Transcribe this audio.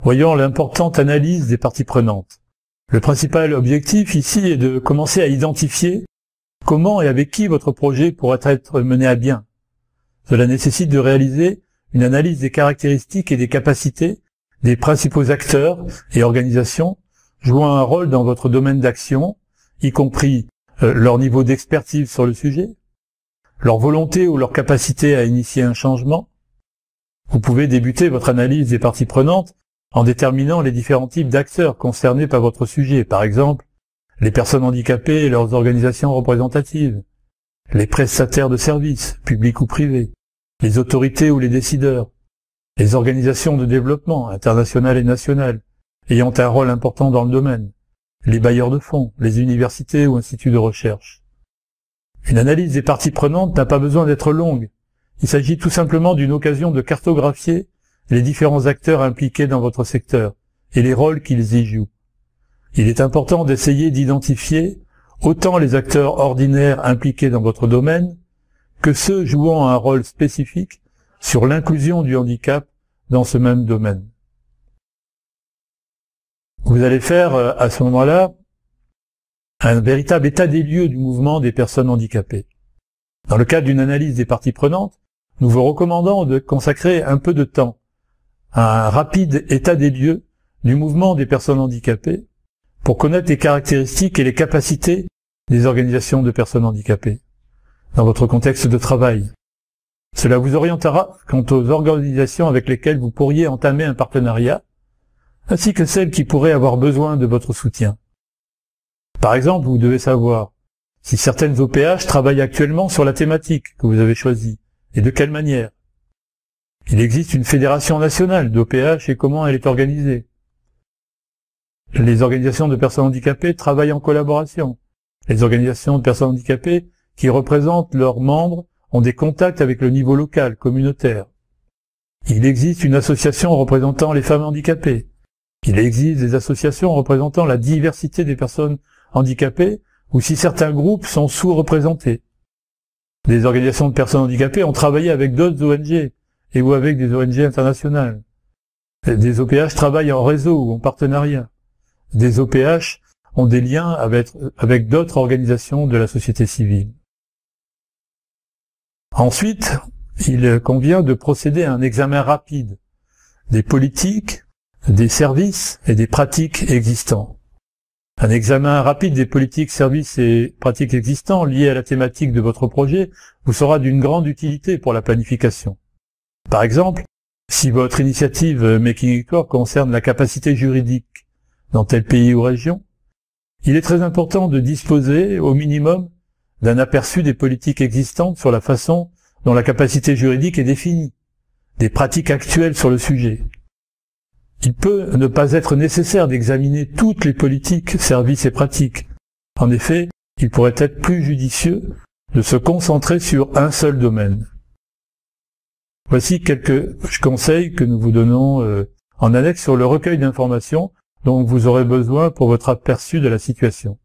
Voyons l'importante analyse des parties prenantes. Le principal objectif ici est de commencer à identifier comment et avec qui votre projet pourrait être mené à bien. Cela nécessite de réaliser une analyse des caractéristiques et des capacités des principaux acteurs et organisations jouant un rôle dans votre domaine d'action, y compris leur niveau d'expertise sur le sujet, leur volonté ou leur capacité à initier un changement. Vous pouvez débuter votre analyse des parties prenantes en déterminant les différents types d'acteurs concernés par votre sujet, par exemple les personnes handicapées et leurs organisations représentatives, les prestataires de services, publics ou privés, les autorités ou les décideurs, les organisations de développement internationales et nationales ayant un rôle important dans le domaine, les bailleurs de fonds, les universités ou instituts de recherche. Une analyse des parties prenantes n'a pas besoin d'être longue. Il s'agit tout simplement d'une occasion de cartographier les différents acteurs impliqués dans votre secteur et les rôles qu'ils y jouent. Il est important d'essayer d'identifier autant les acteurs ordinaires impliqués dans votre domaine que ceux jouant un rôle spécifique sur l'inclusion du handicap dans ce même domaine. Vous allez faire à ce moment-là un véritable état des lieux du mouvement des personnes handicapées. Dans le cadre d'une analyse des parties prenantes, nous vous recommandons de consacrer un peu de temps à un rapide état des lieux du mouvement des personnes handicapées pour connaître les caractéristiques et les capacités des organisations de personnes handicapées dans votre contexte de travail. Cela vous orientera quant aux organisations avec lesquelles vous pourriez entamer un partenariat, ainsi que celles qui pourraient avoir besoin de votre soutien. Par exemple, vous devez savoir si certaines OPH travaillent actuellement sur la thématique que vous avez choisie, et de quelle manière. Il existe une fédération nationale d'OPH et comment elle est organisée. Les organisations de personnes handicapées travaillent en collaboration. Les organisations de personnes handicapées qui représentent leurs membres ont des contacts avec le niveau local, communautaire. Il existe une association représentant les femmes handicapées. Il existe des associations représentant la diversité des personnes handicapées ou si certains groupes sont sous-représentés. Des organisations de personnes handicapées ont travaillé avec d'autres ONG et ou avec des ONG internationales. Des OPH travaillent en réseau ou en partenariat. Des OPH ont des liens avec d'autres organisations de la société civile. Ensuite, il convient de procéder à un examen rapide des politiques, des services et des pratiques existants. Un examen rapide des politiques, services et pratiques existants liés à la thématique de votre projet vous sera d'une grande utilité pour la planification. Par exemple, si votre initiative Making It Work concerne la capacité juridique dans tel pays ou région, il est très important de disposer au minimum d'un aperçu des politiques existantes sur la façon dont la capacité juridique est définie, des pratiques actuelles sur le sujet. Il peut ne pas être nécessaire d'examiner toutes les politiques, services et pratiques. En effet, il pourrait être plus judicieux de se concentrer sur un seul domaine. Voici quelques conseils que nous vous donnons en annexe sur le recueil d'informations dont vous aurez besoin pour votre aperçu de la situation.